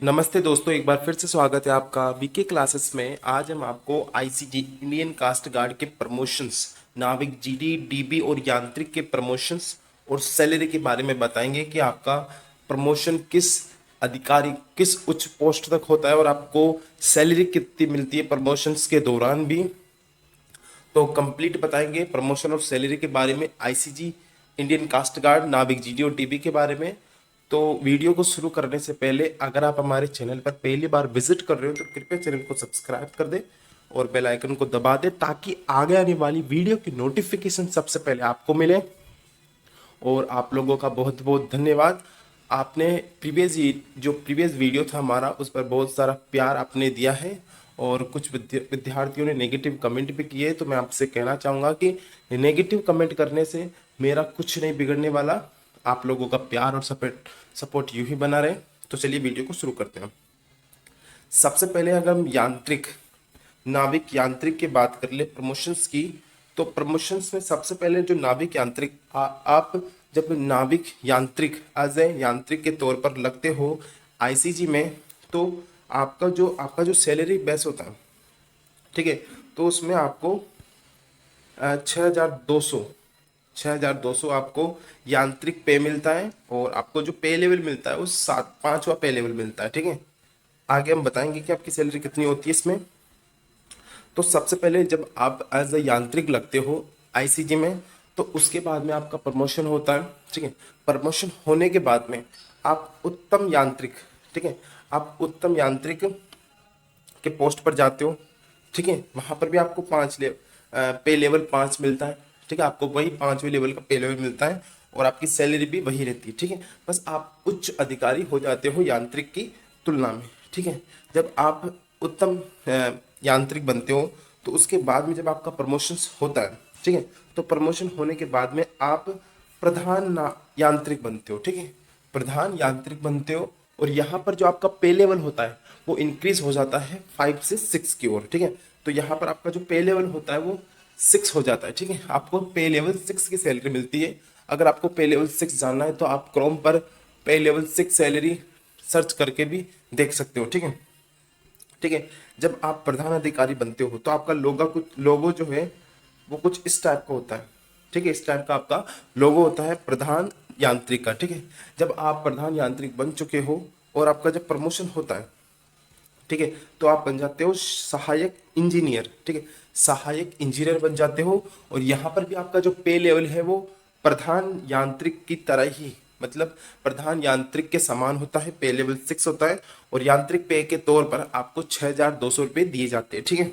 नमस्ते दोस्तों, एक बार फिर से स्वागत है आपका वीके क्लासेस में। आज हम आपको आईसीजी इंडियन कास्ट गार्ड के प्रमोशंस, नाविक जीडी डीबी और यांत्रिक के प्रमोशंस और सैलरी के बारे में बताएंगे कि आपका प्रमोशन किस अधिकारी किस उच्च पोस्ट तक होता है और आपको सैलरी कितनी मिलती है प्रमोशंस के दौरान भी। तो कंप्लीट बताएंगे प्रमोशन और सैलरी के बारे में, आईसीजी इंडियन कास्ट गार्ड, नाविक जीडी और डीबी के बारे में। तो वीडियो को शुरू करने से पहले अगर आप हमारे चैनल पर पहली बार विजिट कर रहे हो तो कृपया चैनल को सब्सक्राइब कर दें और बेल आइकन को दबा दें ताकि आगे आने वाली वीडियो की नोटिफिकेशन सबसे पहले आपको मिले। और आप लोगों का बहुत बहुत धन्यवाद। आपने जो प्रीवियस वीडियो था हमारा, उस पर बहुत सारा प्यार आपने दिया है और कुछ विद्यार्थियों ने नेगेटिव कमेंट भी किए। तो मैं आपसे कहना चाहूँगा कि नेगेटिव कमेंट करने से मेरा कुछ नहीं बिगड़ने वाला। आप लोगों का प्यार और सपोर्ट यूं ही बना रहे। तो चलिए वीडियो को शुरू करते हैं। सबसे पहले अगर हम नाविक यांत्रिक की बात कर ले प्रमोशंस की, तो प्रमोशंस में सबसे पहले जो नाविक यांत्रिक आप जब नाविक यांत्रिक एज ए यांत्रिक के तौर पर लगते हो आईसीजी में, तो आपका जो सैलरी बेस होता है, ठीक है, तो उसमें आपको 6,200 आपको यांत्रिक पे मिलता है और आपको जो पे लेवल मिलता है वो पांचवा पे लेवल मिलता है। ठीक है, आगे हम बताएंगे कि आपकी सैलरी कितनी होती है इसमें। तो सबसे पहले जब आप एज ए यांत्रिक लगते हो आईसीजी में, तो उसके बाद में आपका प्रमोशन होता है। ठीक है, प्रमोशन होने के बाद में आप उत्तम यांत्रिक, ठीक है, आप उत्तम यांत्रिक के पोस्ट पर जाते हो। ठीक है, वहां पर भी आपको पे लेवल 5 मिलता है। ठीक है, आपको वही 5वें लेवल का पे लेवल मिलता है और आपकी सैलरी भी वही रहती है। ठीक है, बस आप उच्च अधिकारी हो जाते हो यांत्रिक की तुलना में। ठीक है, जब आप उत्तम यांत्रिक बनते हो तो उसके बाद में जब आपका प्रमोशन होता है, ठीक है, तो प्रमोशन होने के बाद में आप यांत्रिक बनते हो। ठीक है, प्रधान यांत्रिक बनते हो और यहाँ पर जो आपका पे लेवल होता है वो इंक्रीज हो जाता है 5 से 6 की ओर। ठीक है, तो यहाँ पर आपका जो पे लेवल होता है वो 6 हो जाता है। ठीक है, आपको पे लेवल 6 की सैलरी मिलती है। अगर आपको पे लेवल 6 जानना है तो आप क्रोम पर पे लेवल 6 सैलरी सर्च करके भी देख सकते हो। ठीक है, ठीक है, जब आप प्रधान अधिकारी बनते हो तो आपका लोगो जो है वो कुछ इस टाइप का होता है। ठीक है, इस टाइप का आपका लोगो होता है प्रधान यांत्रिक का। ठीक है, जब आप प्रधान यांत्रिक बन चुके हो और आपका जब प्रमोशन होता है, ठीक है, तो आप बन जाते हो सहायक इंजीनियर। ठीक है, सहायक इंजीनियर बन जाते हो और यहाँ पर भी आपका जो पे लेवल है वो प्रधान यांत्रिक की तरह ही, मतलब प्रधान यांत्रिक के समान होता है। पे लेवल 6 होता है और यांत्रिक पे के तौर पर आपको 6,200 रुपये दिए जाते हैं। ठीक है,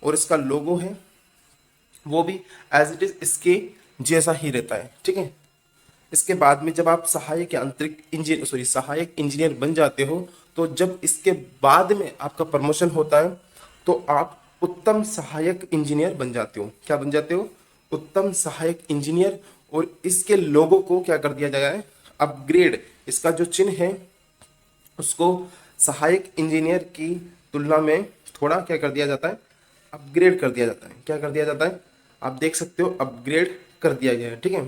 और इसका लोगो है वो भी एज इट इज इसके जैसा ही रहता है। ठीक है, इसके बाद में जब आप सहायक इंजीनियर बन जाते हो, तो जब इसके बाद में आपका प्रमोशन होता है तो आप उत्तम सहायक इंजीनियर बन जाते हो। क्या बन जाते हो? उत्तम सहायक इंजीनियर। और इसके लोगों को क्या कर दिया जाएगा है, अपग्रेड, इसका जो चिन्ह है उसको सहायक इंजीनियर की तुलना में थोड़ा क्या कर दिया जाता है, अपग्रेड कर दिया जाता है। क्या कर दिया जाता है, आप देख सकते हो, अपग्रेड कर दिया गया है। ठीक है,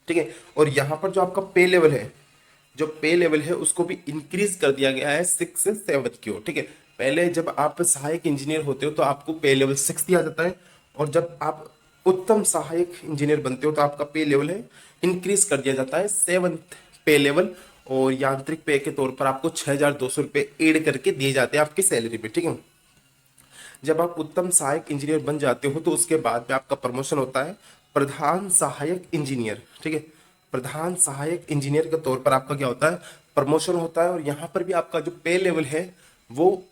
ठीक है, और यहाँ पर जो आपका पे लेवल है, जो पे लेवल है उसको भी इंक्रीज कर दिया गया है 6 से 7 की ओर। ठीक है, पहले जब आप सहायक इंजीनियर होते हो तो आपको पे लेवल 6 दिया जाता है और जब आप उत्तम सहायक इंजीनियर बनते हो तो आपका पे लेवल है इंक्रीज कर दिया जाता है 7th पे लेवल। और यांत्रिक पे के तौर पर आपको 6,200 रुपये एड करके दिए जाते हैं आपकी सैलरी पे। ठीक है, जब आप उत्तम सहायक इंजीनियर बन जाते हो तो उसके बाद में आपका प्रमोशन होता है प्रधान सहायक इंजीनियर। ठीक है, प्रधान सहायक इंजीनियर के तौर पर आपका क्या होता है, प्रमोशन होता है और यहाँ पर भी आपका जो पे लेवल है वो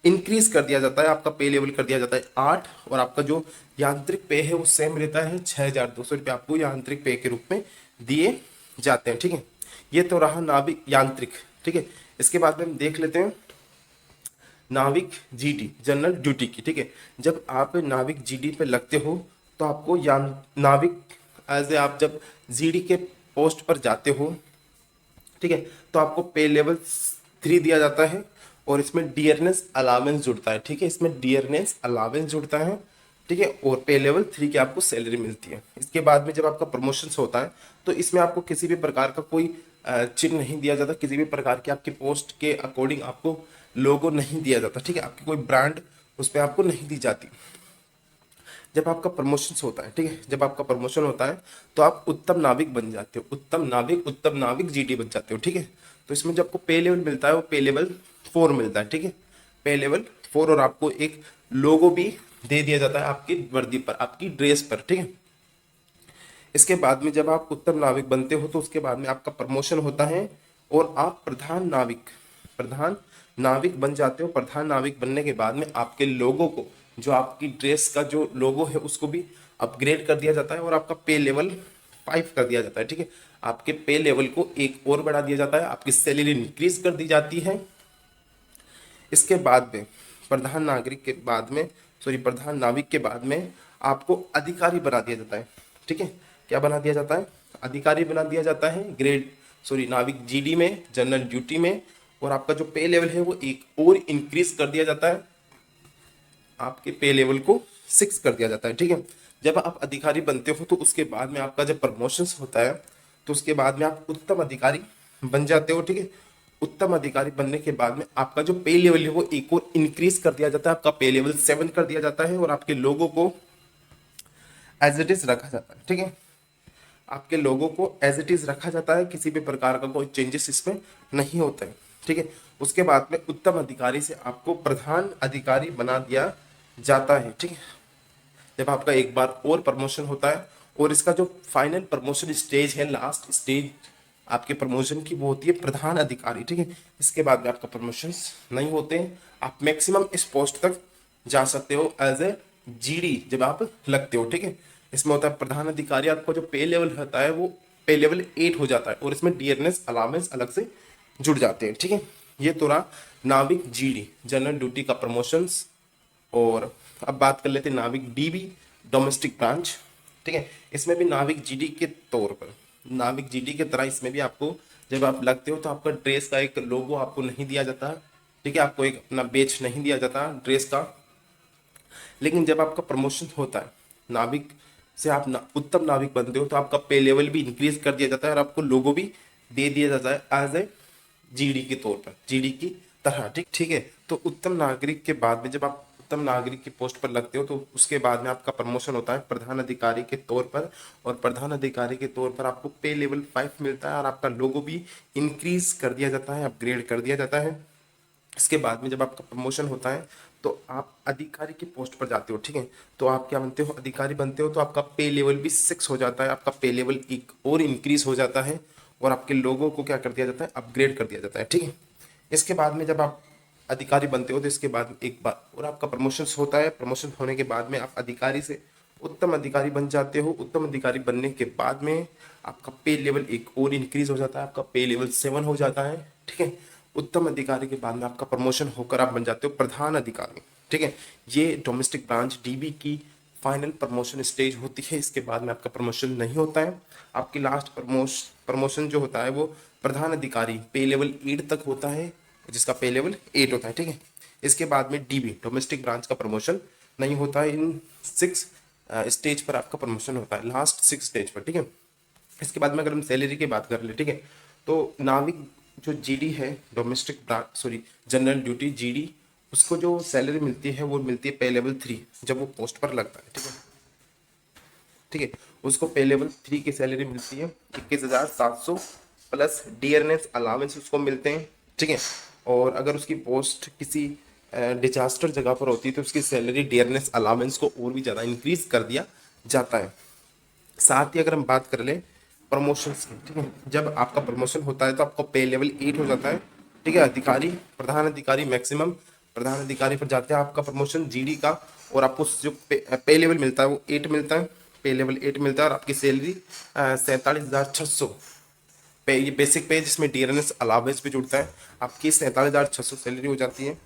इंक्रीज कर दिया जाता है। आपका पे लेवल कर दिया जाता है 8 और आपका जो यांत्रिक पे है वो सेम रहता है, 6,200 रुपये आपको यांत्रिक पे के रूप में दिए जाते हैं। ठीक है, ये तो रहा नाविक यांत्रिक। ठीक है, इसके बाद में हम देख लेते हैं नाविक जीडी, जनरल ड्यूटी की। ठीक है, जब आप नाविक जीडी पे लगते हो तो आपको नाविक एज ए आप जब जीडी के पोस्ट पर जाते हो, ठीक है, तो आपको पे लेवल 3 दिया जाता है और इसमें डियरनेस अलावेंस जुड़ता है। ठीक है, इसमें डियरनेस अलावेंस जुड़ता है। ठीक है, और पे लेवल 3 की आपको सैलरी मिलती है। इसके बाद में जब आपका प्रमोशन होता है तो इसमें आपको किसी भी प्रकार का कोई चिन्ह नहीं दिया जाता, किसी भी प्रकार की आपकी पोस्ट के अकॉर्डिंग आपको लोगो नहीं दिया जाता, ठीक है, आपकी कोई ब्रांड उस पर आपको नहीं दी जाती। जब आपका प्रमोशन होता है, ठीक है, जब आपका प्रमोशन होता है तो आप उत्तम नाविक बन जाते हो, उत्तम नाविक जीडी बन जाते हो, ठीक है। तो इसमें जो आपको पे लेवल मिलता है वो पे लेवल 4 मिलता है, ठीक है, पे लेवल 4, और आपको एक लोगो भी दे दिया जाता है आपकी वर्दी पर, आपकी ड्रेस पर, ठीक है। इसके बाद में जब आप उत्तम नाविक बनते हो तो उसके बाद में आपका प्रमोशन होता है और आप प्रधान नाविक बन जाते हो। प्रधान नाविक बनने के बाद में आपके लोगों को, जो आपकी ड्रेस का जो लोगो है उसको भी अपग्रेड कर दिया जाता है और आपका पे लेवल 5 कर दिया जाता है, ठीक है। आपके पे लेवल को एक और बढ़ा दिया जाता है, आपकी सैलरी इंक्रीज कर दी जाती है। इसके बाद में प्रधान नागरिक के बाद में प्रधान नाविक के बाद में आपको अधिकारी बना दिया जाता है, ठीक है। क्या बना दिया जाता है? अधिकारी बना दिया जाता है नाविक जीडी में, जनरल ड्यूटी में, और आपका जो पे लेवल है वो एक और इंक्रीज कर दिया जाता है, आपके पे लेवल को 6 कर दिया जाता है, ठीक है। जब आप अधिकारी बनते हो तो उसके बाद में आपका जब प्रमोशन होता है तो उसके बाद में आप उत्तम अधिकारी बन जाते हो, ठीक है। उत्तम अधिकारी बनने के बाद में आपका जो पे लेवल है वो एक और इंक्रीज कर दिया जाता है, आपका पे लेवल 7 कर दिया जाता है और आपके लोगों को एज इट इज रखा जाता है, ठीक है। आपके लोगों को एज इट इज रखा जाता है, किसी भी प्रकार का कोई चेंजेस इसमें नहीं होते हैं, ठीक है। उसके बाद में उत्तम अधिकारी से आपको प्रधान अधिकारी बना दिया जाता है, ठीक है। जब आपका एक बार और प्रमोशन होता है और इसका जो फाइनल प्रमोशन स्टेज है, लास्ट स्टेज आपके प्रमोशन की, वो होती है प्रधान अधिकारी, ठीक है। इसके बाद में आपका प्रमोशन नहीं होते हैं, आप मैक्सिमम इस पोस्ट तक जा सकते हो एज ए जीडी जब आप लगते हो, ठीक है। इसमें होता है प्रधान अधिकारी, आपको जो पे लेवल होता है वो पे लेवल 8 हो जाता है और इसमें डियरनेस अलाउंस अलग से जुड़ जाते हैं, ठीक है। ये तो रहा नाविक जीडी जनरल ड्यूटी का प्रमोशंस। और अब बात कर लेते हैं नाविक डीबी डोमेस्टिक ब्रांच, ठीक है। इसमें भी नाविक जीडी के तौर पर, नाविक जीडी के तरह इसमें भी आपको जब आप लगते हो तो आपका ड्रेस का एक लोगो आपको नहीं दिया जाता, ठीक है, आपको एक अपना बेच नहीं दिया जाता ड्रेस का। लेकिन जब आपका प्रमोशन होता है नाविक से आप उत्तम नाविक बनते हो तो आपका पे लेवल भी इंक्रीज कर दिया जाता है और आपको लोगो भी दे दिया जाता है एज ए जीडी के तौर पर, जीडी की तरह, ठीक ठीक है। तो उत्तम नागरिक के बाद में जब आप उत्तम नागरिक की पोस्ट पर लगते हो तो उसके बाद में आपका प्रमोशन होता है प्रधान अधिकारी के तौर पर, और प्रधान अधिकारी के तौर पर आपको पे लेवल 5 मिलता है और आपका लोगो भी इंक्रीज कर दिया जाता है, अपग्रेड कर दिया जाता है। इसके बाद में जब आपका प्रमोशन होता है तो आप अधिकारी की पोस्ट पर जाते हो, ठीक है। तो आप क्या बनते हो? अधिकारी बनते हो तो आपका पे लेवल भी 6 हो जाता है, आपका पे लेवल एक और इंक्रीज हो जाता है और आपके लोगों को क्या कर दिया जाता है? अपग्रेड कर दिया जाता है, ठीक है। इसके बाद में जब आप अधिकारी बनते हो तो इसके बाद एक बार और आपका प्रमोशन होता है, प्रमोशन होने के बाद में आप अधिकारी से उत्तम अधिकारी बन जाते हो। उत्तम अधिकारी बनने के बाद में आपका पे लेवल एक और इंक्रीज हो जाता है, आपका पे लेवल 7 हो जाता है, ठीक है। उत्तम अधिकारी के बाद में आपका प्रमोशन होकर आप बन जाते हो प्रधान अधिकारी, ठीक है। ये डोमेस्टिक ब्रांच डीबी की फाइनल प्रमोशन स्टेज होती है। इसके बाद में आपका प्रमोशन नहीं होता है, आपकी लास्ट प्रमोशन जो होता है वो प्रधान अधिकारी पे लेवल 8 तक होता है, जिसका पे लेवल 8 होता है, ठीक है। इसके बाद में डीबी डोमेस्टिक ब्रांच का प्रमोशन नहीं होता है, इन 6 स्टेज पर आपका प्रमोशन होता है, लास्ट 6 स्टेज पर, ठीक है। इसके बाद में अगर हम सैलरी की बात कर ले, ठीक है, तो नाविक जो जीडी है डोमेस्टिक जनरल ड्यूटी जीडी, उसको जो सैलरी मिलती है वो मिलती है पे लेवल 3 जब वो पोस्ट पर लगता है, ठीक है, ठीक है। उसको पे लेवल 3 की सैलरी मिलती है 21,700 प्लस डियरनेस अलावेंस उसको मिलते हैं, ठीक है। और अगर उसकी पोस्ट किसी डिजास्टर जगह पर होती है तो उसकी सैलरी डियरनेस अलावेंस को और भी ज़्यादा इंक्रीज कर दिया जाता है। साथ ही अगर हम बात कर ले प्रमोशन की, ठीक है, जब आपका प्रमोशन होता है तो आपका पे लेवल 8 हो जाता है, ठीक है। अधिकारी प्रधान अधिकारी मैक्सिमम प्रधान अधिकारी पर जाते हैं आपका प्रमोशन जीडी का, और आपको जो पे लेवल मिलता है वो 8 मिलता है, पे लेवल 8 मिलता है और आपकी सैलरी 47,600 पे, ये बेसिक पे जिसमें डियरनेस अलावेंस भी जुड़ता है, आपकी 47,600 सैलरी हो जाती है,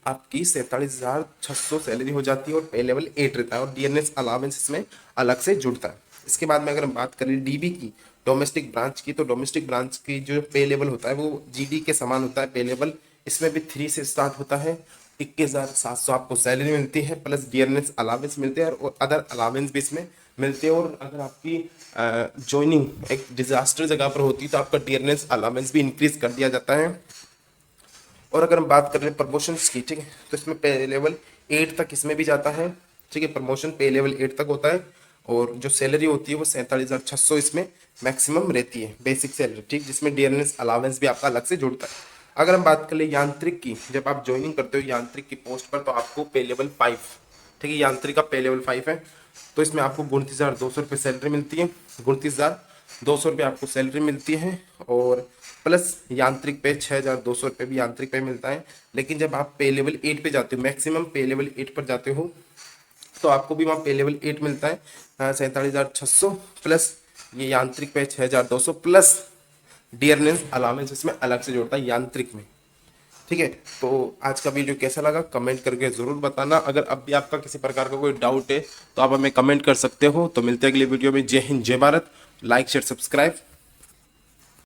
आपकी 47,600 सैलरी हो जाती है और पे लेवल 8 रहता है और डीएनएस अलावेंस इसमें अलग से जुड़ता है। इसके बाद में अगर हम बात करें डीबी की डोमेस्टिक ब्रांच की, तो डोमेस्टिक ब्रांच की जो पे लेवल होता है वो जीडी के समान होता है पे लेवल, इसमें भी 3 से स्टार्ट होता है। 21,700 आपको सैलरी मिलती है प्लस डीएनएस अलावेंस मिलते हैं और अदर अलावेंस भी इसमें मिलती है। और अगर आपकी ज्वाइनिंग एक डिजास्टर जगह पर होती है तो आपका डियरनेस अलाउंस भी इंक्रीज कर दिया जाता है। और अगर हम बात कर रहे हैं प्रमोशंस की, ठीक है, तो इसमें पे लेवल 8 तक इसमें भी जाता है, ठीक है, प्रमोशन पे लेवल 8 तक होता है। और जो सैलरी होती है वो 47,600 इसमें मैक्सिमम रहती है, बेसिक सैलरी, ठीक, जिसमें डियरनेस अलावेंस भी आपका अलग से जुड़ता है। अगर हम बात कर ले यांत्रिक की, जब आप ज्वाइनिंग करते हो यांत्रिक की पोस्ट पर तो आपको पे लेवल 5, ठीक है, यांत्रिक का पे लेवल 5 है। तो इसमें आपको 29,200 रुपये सैलरी मिलती है, 29,200 रुपये आपको सैलरी मिलती है। और प्लस यांत्रिक पे 6,200 रुपये भी यांत्रिक पे मिलता है। लेकिन जब आप पे लेवल 8 पे जाते हो, मैक्सिमम पे लेवल 8 पर जाते हो, तो आपको भी वहाँ पे लेवल 8 मिलता है 47,600 प्लस ये यांत्रिक पे 6,200 प्लस डियरनेस अलाउंस इसमें अलग से जोड़ता है यांत्रिक में, ठीक है। तो आज का वीडियो कैसा लगा कमेंट करके ज़रूर बताना। अगर अब भी आपका किसी प्रकार का कोई डाउट है तो आप हमें कमेंट कर सकते हो। तो मिलते हैं अगले वीडियो में। जय हिंद, जय भारत। Like share subscribe.